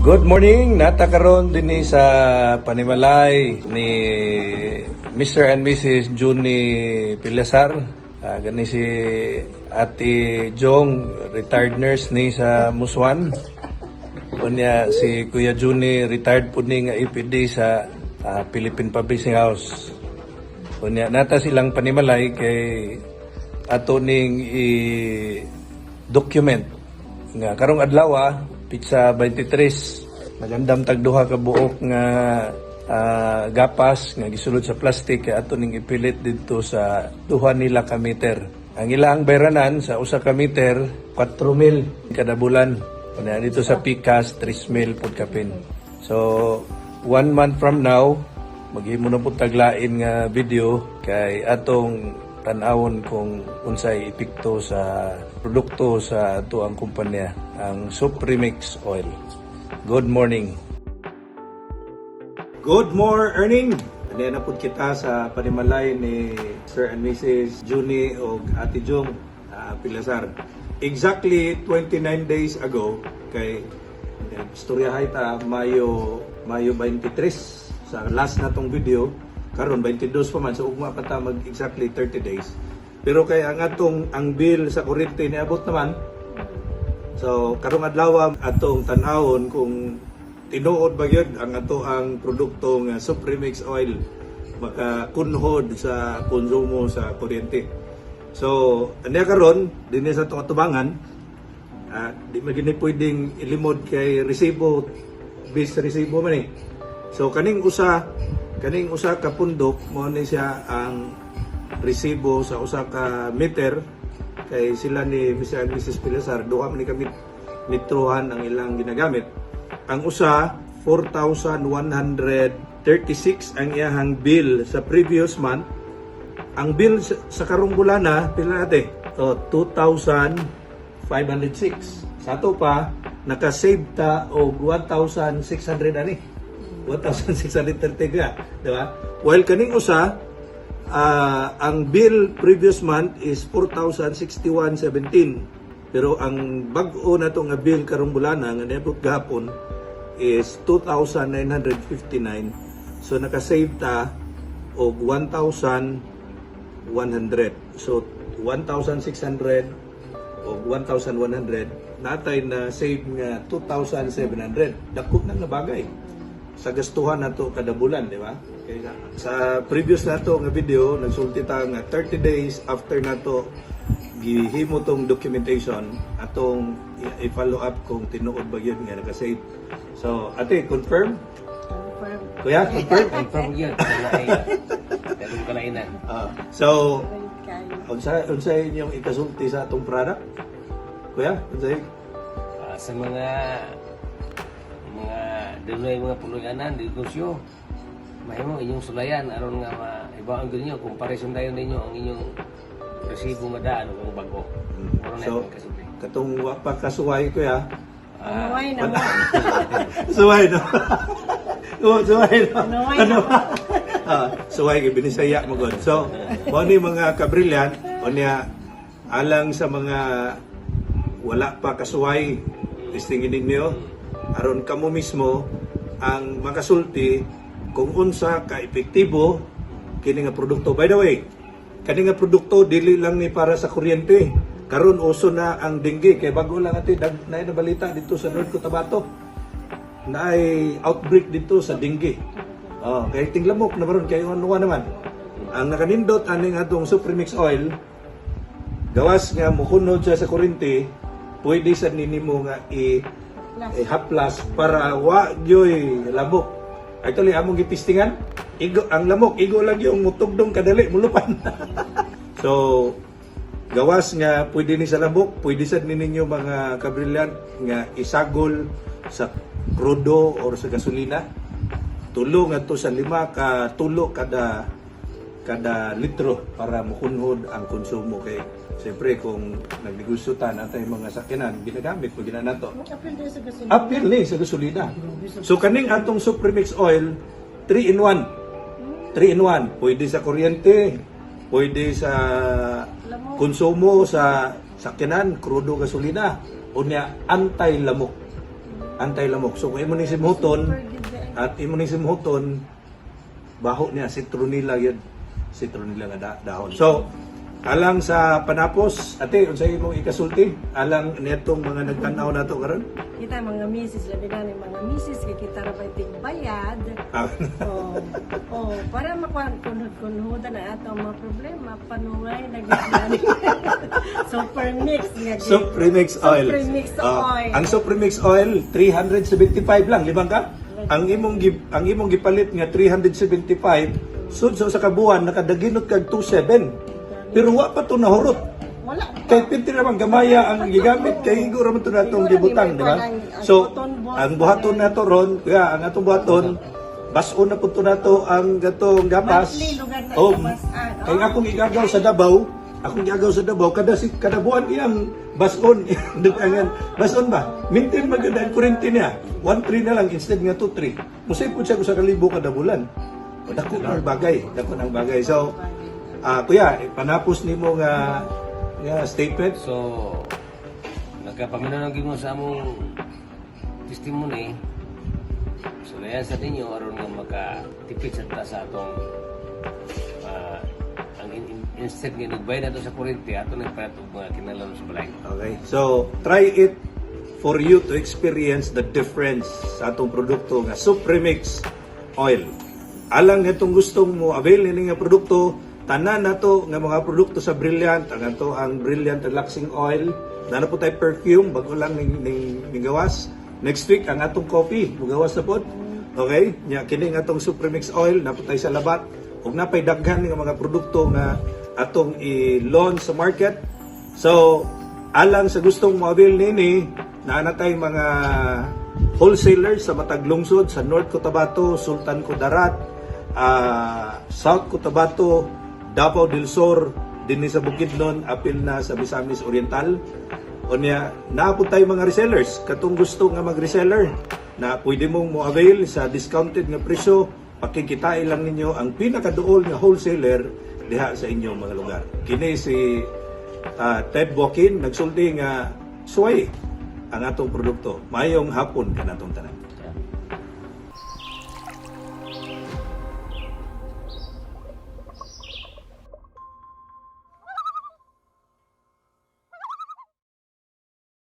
Good morning! Natakaroon din sa panimalay ni Mr. and Mrs. Junie Pilasar. Gani si Ate Jong, retired nurse ni sa Muswan. Kunya si Kuya Junie, retired po ni nga EPD sa Philippine Publishing House. Kunya nata silang panimalay kay ato ning i-document nga karong adlaw pizza 23 magandam tagduha ka buok nga gapas nga gisulod sa plastic kay ato ning ipilit didto sa duha nila ka meter. Ang ilang bayranan sa usa ka meter 4,000 kada bulan. Kunya dito sa Picas 3,000 pud kapin. So 1 month from now maghimo na pud taglain nga video kay atong tan-awon kung unsay epekto sa produkto sa ato ang kumpanya, ang Supremix Oil. Good morning. Good morning. Ano na po kita sa panimalay ni Sir and Mrs. Junie o Ate Jong Pilasar. Exactly 29 days ago, kay istoryahay ta Mayo 23 sa last natong video. Karon 22 pa man, so ugma pa ta mag exactly 30 days. Pero kay ang bill sa kuryente niabot naman. So karong adlaw atong tan-awon kung tinuod ba gyud ang ang produkto nga Supremix Oil makakunhod sa konsumo sa kuryente. So anya karon dinhi sa atong atubangan, di magini pwedeng ilimod kay resibo, bis resibo man eh. So kaning usa ka pundok mo ni siya ang resibo sa usa ka meter kay sila ni Mr. and Mrs. Pilasar duha man ni kami metrohan ang ilang ginagamit. Ang usa 4,136 ang iyahang bill sa previous month. Ang bill sa karong bulan pila nate? So 2,506. Sa ato pa naka-save ta og 1,600 ani. 1,630 ka, di ba? While kaning usa, ang bill previous month is 4,061.17. Pero ang bag-o na to nga bill karong bulana nga niabot gahapon is 2,959. So naka-save ta og 1,100. So 1,600 o 1,100 natay na save nga 2,700. Dako na nga bagay sa gastuhan nato kada bulan, di ba? Kaya sa previous nato nga video nagsulti ta nga 30 days after nato gihimo tong documentation atong i-follow up kung tinuod ba yun nga naka-save. So, ate, confirm? Confirm. Kuya, confirm? Confirm yun. Ganun kalainan. So, unsa inyong ikasulti sa atong product? Kuya, unsa Sa mga dinoy mga puluyanan, negosyo, mahimo inyong sulayan aron nga maibaon gyud ninyo kung pareson dayon ninyo ang inyong resibo nga daan kung bago. So, katong wa pa kasuway ko ya. Nuway na mo. Suway no. Oh, suway no. Nuway Ano? na Suway kay binisaya mo god. So, mo ni mga kabrilyan, unya alang sa mga wala pa kasuway, listingin ninyo aron kamo mismo ang makasulti kung unsa ka epektibo kini nga produkto. By the way, kani nga produkto dili lang ni para sa kuryente. Karon uso na ang dengue kay bago lang ati naay na balita dito sa North Cotabato. Naay outbreak dito sa dengue. Kay tinglamok na baron kay ano naman. Ang nakanindot aning atong Supremix Oil gawas nga mokunod siya sa kuryente, pwede sa ninimo nga haplas para wa gyoy lamok. Actually among gitistingan, ang lamok igo lang yung mutugdong kadali mulupan. So gawas nga pwede ni sa lamok, pwede sad ninyo mga kabrilyan nga isagol sa crudo or sa gasolina. Tulo nga to sa 5 ka tulo kada litro para makunhod ang konsumo kay siyempre kung nagnegosyo ta natay mga sakyanan ginagamit mo ginanato. Apil ni sa gasolina. So kaning atong Supremix Oil 3 in 1. 3 in 1, pwede sa kuryente, pwede sa konsumo sa sakyanan, crudo gasolina, unya anti-lamok. anti-lamok. So kung imo ni simhuton at imo ni simhuton baho niya citronella yun. Citronella nga dahon. So alang sa panapos, ate, unsay imong ikasulti? Alang nitong mga nagtanaw nato karon? Kita mga misis, labi na ni mga misis, kay kita ra ba bayad. Ah, Para makunod-kunod na ato ang mga problema, panungay na gitnan. Super mix nga gid. Supremix oil. Supremix oil. Ang Supremix oil 375 lang, libang ka? Ang imong gipalit nga 375, sudso sa kabuan nakadaginot kag 27. Pero wa pa to nahurot. Wala. Kay pinti naman gamaya ang gigamit kay higo ra man to natong gibutang, di ba? So, ang buhaton nato ron, kaya ang atong buhaton bason na punto nato ang gatong gapas. Monthly, lugar na Oh, gapasan. kay akong igagaw sa Davao, kada buwan iyang bason, dugangan. Bason ba? Maintain maganda ang kurente niya. 1.3 na lang instead nga 2.3. Musay po siya ko sa kalibo kada bulan. Dako ang bagay. So, kuya, panapos nimo nga statement. So, nagkapaminaw mo sa among testimony. So, layan sa ninyo, aron nga makatipid sa taas sa atong instead nga nagbay na ito sa kurente, ato nagparatog mga kinalam sa balay. Okay. So, try it for you to experience the difference sa atong produkto nga Supremix oil. Alang itong gustong mo avail nini nga produkto, tanan nato nga mga produkto sa Brilliant, ang Brilliant Relaxing Oil, na po tayo perfume, bago lang ning gawas. Next week, ang atong coffee, magawas na po. Okay? Nya, kini nga atong Supremix Oil, na po tayo sa labat. Huwag na pa'y daghan nga mga produkto na atong i-launch sa market. So, alang sa gustong mo-avail nini, na natay mga wholesalers sa Matag Lungsod, sa North Cotabato, Sultan Kudarat, South Cotabato, Davao del Sur, dinhi sa Bukidnon, apil na sa Misamis Oriental. Unya, naapod tayo mga resellers. Katong gusto nga mag-reseller na pwede mong mo-avail sa discounted nga presyo, pakikitain lang ninyo ang pinakaduol nga wholesaler diha sa inyong mga lugar. Kini si Ted Bokin, nagsulti nga suway ang atong produkto. Mayong hapon kanatong tanan.